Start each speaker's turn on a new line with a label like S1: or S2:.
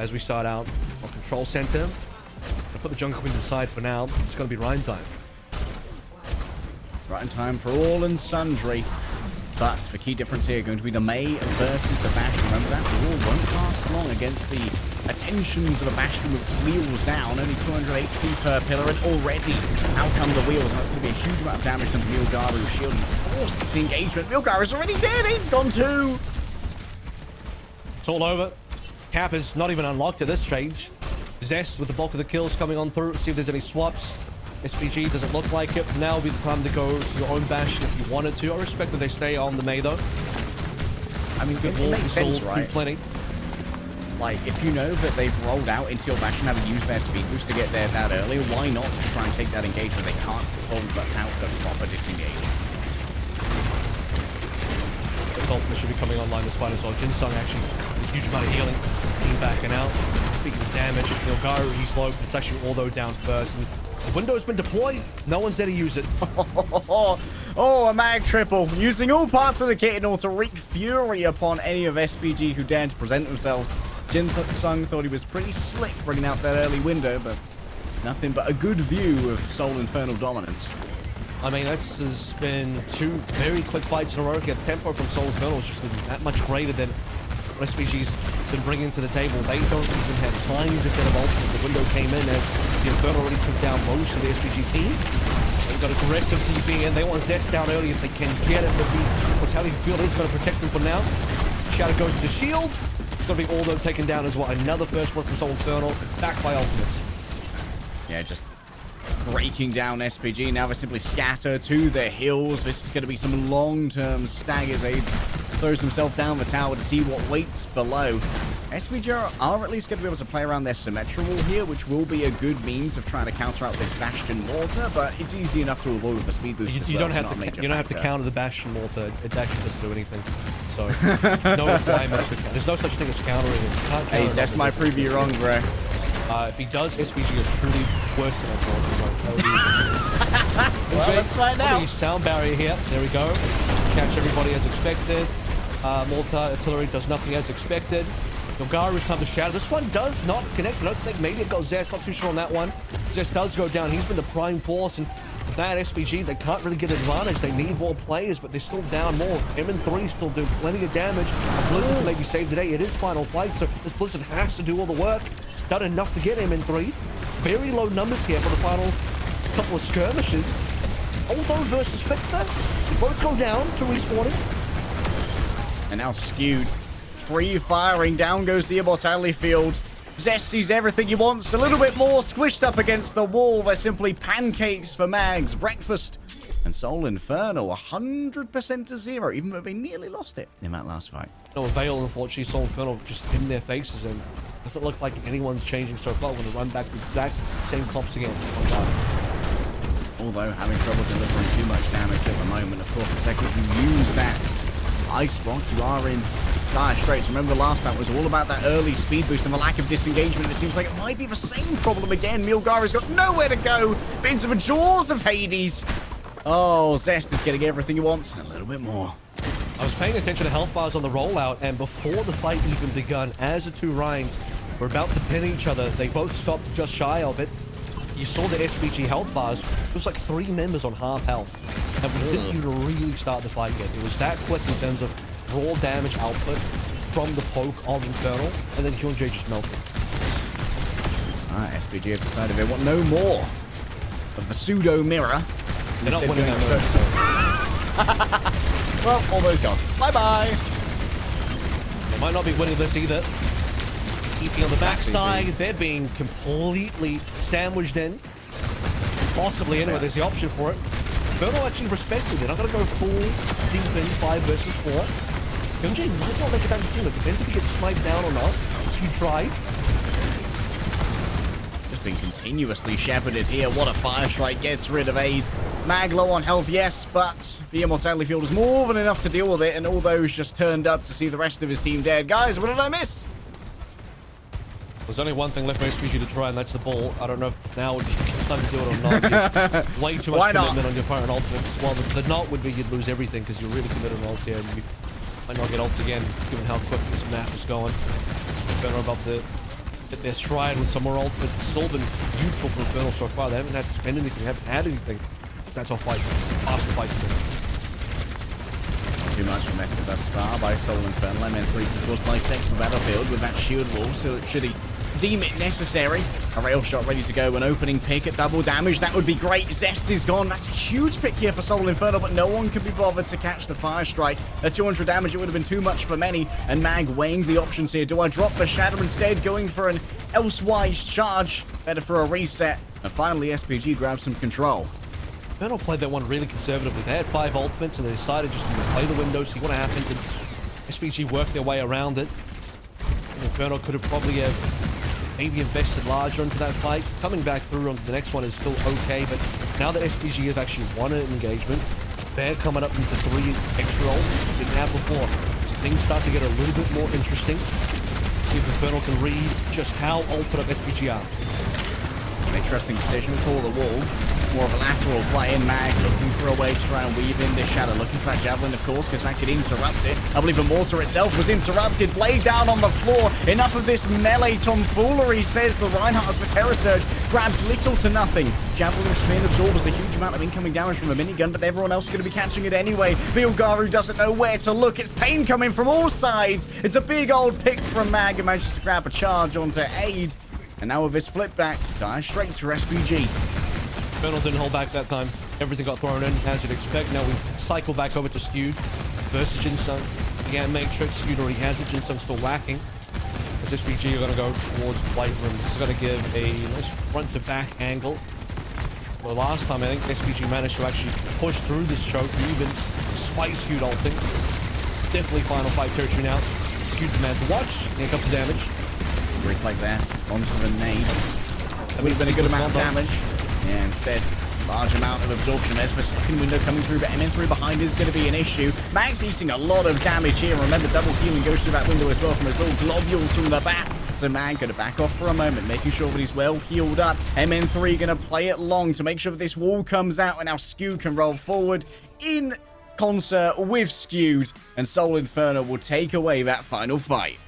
S1: as we start out on control center. I'll put the jungle queen to the side for now. It's going to be Ryan time.
S2: Right in time for all and sundry. But the key difference here going to be the Mei versus the Bastion. Remember that? The wall won't last long against the attentions of a Bastion with wheels down. Only 200 HP per pillar, and already out come the wheels. And that's going to be a huge amount of damage to Milgaru's shield. He forced this engagement. Milgaru's already dead. He's gone too.
S1: It's all over. Cap is not even unlocked at this stage. Zest with the bulk of the kills coming on through. See if there's any swaps. SPG doesn't look like it. Now would be the time to go to your own Bastion if you wanted to. I respect that they stay on the Mei though.
S2: I mean, it makes sense, right?
S1: Plenty.
S2: Like, if you know that they've rolled out into your Bastion, having used their speed boost to get there that early, why not just try and take that engagement? They can't hold out the proper disengage.
S1: The ultimate should be coming online this fight as well. Jinsung actually a huge amount of healing. He's backing out. Speaking of damage, Milgaru, he's low, but it's actually Ortho down first. And the window's been deployed. No one's there to use it.
S2: Oh, a mag triple. Using all parts of the kit in order to wreak fury upon any of SPG who dared to present themselves. Jinsung thought he was pretty slick bringing out that early window, but nothing but a good view of Seoul Infernal dominance.
S1: I mean, that's has been two very quick fights in a row. The tempo from Seoul Infernal has just been that much greater than what SPG's been bringing to the table. They don't even have time to set up ultimate. The window came in as the Infernal already took down most of the SPG team. They've got aggressive TP and they want Zest down early if they can get it. But the mortality field is going to protect them for now. Shadow goes to the shield. It's going to be Aldo taken down as well. Another first one from Seoul Infernal, backed by ultimates.
S2: Yeah, just breaking down SPG. Now they simply scatter to the hills. This is going to be some long-term staggers. They throws himself down the tower to see what waits below. SPG are at least going to be able to play around their Symmetra wall here, which will be a good means of trying to counter out this Bastion mortar, but it's easy enough to avoid with the speed boost.
S1: You don't have to counter the Bastion mortar. It actually doesn't do anything. So no requirements. There's no such thing as countering it.
S2: Hey, that's my prove you wrong, bro.
S1: If he does, SPG is truly worse than I thought.
S2: Well, let's find out.
S1: Sound barrier here. There we go. Catch everybody as expected. Mortar artillery does nothing as expected. Milgaru's time to shatter. This one does not connect. I don't think maybe it goes Zest. Not too sure on that one. Zest does go down. He's been the prime force, and with that SPG, they can't really get advantage. They need more players, but they're still down more. M3 still do plenty of damage. Blizzard can maybe save the day. It is final fight, so this Blizzard has to do all the work. It's done enough to get M3. Very low numbers here for the final couple of skirmishes. Aldo versus Fixer. They both go down to respawners.
S2: And now skewed. Free firing. Down goes the immortality field. Zest sees everything he wants. A little bit more squished up against the wall. They're simply pancakes for Mags. Breakfast. And Seoul Infernal 100% to 0, even though they nearly lost it in that last fight.
S1: No avail, unfortunately. Seoul Infernal just in their faces, and it doesn't look like anyone's changing so far. We're going to run back the exact same comps again.
S2: Although having trouble delivering too much damage at the moment. Of course, the second you use that Ice Block, you are in dire straits. Remember, the last time was all about that early speed boost and the lack of disengagement. It seems like it might be the same problem again. Milgaru's got nowhere to go. Been into the jaws of Hades. Oh, Zest is getting everything he wants and a little bit more.
S1: I was paying attention to health bars on the rollout, and before the fight even begun, as the two Ryans were about to pin each other, they both stopped just shy of it. You saw the SPG health bars. It was like 3 members on half health. And we didn't even really start the fight yet. It was that quick in terms of raw damage output from the poke of Infernal, and then Hyunjae just melted.
S2: SPG have decided they want no more of the pseudo mirror.
S1: They're not winning that mirror, so.
S2: Well, all those gone. Bye-bye.
S1: They might not be winning this either. TP on the backside, they're being completely sandwiched in. Possibly, anyway, there's the option for it. Infernal actually respected it. I'm going to go full deep in 5 versus 4. Hyunjae might not make it down to team. It depends if he gets sniped down or not. So you try.
S2: Just been continuously shepherded here. What a fire strike gets rid of aid. Mag low on health, yes, but the immortality field is more than enough to deal with it, and all those just turned up to see the rest of his team dead. Guys, what did I miss?
S1: There's only one thing left for SPG to try, and that's the ball. I don't know if now would be time to do it or not. Way too much commitment on your opponent ultimates. Well, the not would be you'd lose everything because you're really committed on ults here, and you might not get ults again, given how quick this map is going. Infernal about to their stride with some more ultimates. It's all been neutral for Infernal so far. They haven't had to spend anything, haven't had anything. That's our fight. Faster fight.
S2: Too much invested thus far by Seoul Infernal. MN3 of course by second Battlefield with that shield wall, so should he deem it necessary. A rail shot ready to go, an opening pick at double damage, that would be great. Zest is gone. That's a huge pick here for Seoul Infernal, but no one can be bothered to catch the fire strike. At 200 damage, it would have been too much for many, and Mag weighing the options here. Do I drop the Shadow instead, going for an elsewise charge? Better for a reset. And finally, SPG grabs some control.
S1: Infernal played that one really conservatively. They had 5 ultimates, and they decided just to play the window, see what happens, and SPG worked their way around it. And Infernal could have probably maybe invested larger into that fight. Coming back through onto the next one is still okay, but now that SPG have actually won an engagement, they're coming up into 3 extra ults they didn't have before. So things start to get a little bit more interesting. See if Infernal can read just how ulted up SPG are.
S2: An interesting decision, call the wall. More of a lateral play in. Mag looking for a way to try and weave in this Shadow. Looking for that Javelin, of course, because that could interrupt it. I believe the mortar itself was interrupted. Blade down on the floor. Enough of this melee tomfoolery, says the Reinhardt, as the Terror Surge grabs little to nothing. Javelin spin absorbs a huge amount of incoming damage from a minigun, but everyone else is going to be catching it anyway. Bilgaru doesn't know where to look. It's pain coming from all sides. It's a big old pick from Mag, and manages to grab a charge onto aid. And now with his flip back, dire straight for SPG.
S1: Infernal didn't hold back that time. Everything got thrown in, as you'd expect. Now we cycle back over to Skewed versus Jinsung. Again, make sure Skewed already has it. Jinsung's still whacking. As SPG are going to go towards White Room. This is going to give a nice front-to-back angle. Well, last time, I think SPG managed to actually push through this choke, even despite Skewed ulting. Definitely final fight territory now. Skewed's the man to watch. And a couple of damage.
S2: Replay there onto the nade. Would have been a good amount of damage. Yeah, instead, large amount of absorption. There's the second window coming through, but MN3 behind is going to be an issue. Mag's eating a lot of damage here. Remember, double healing goes through that window as well from his little globules from the back. So Mag going to back off for a moment, making sure that he's well healed up. MN3 going to play it long to make sure that this wall comes out, and now Skew can roll forward in concert with Skewed, and Seoul Infernal will take away that final fight.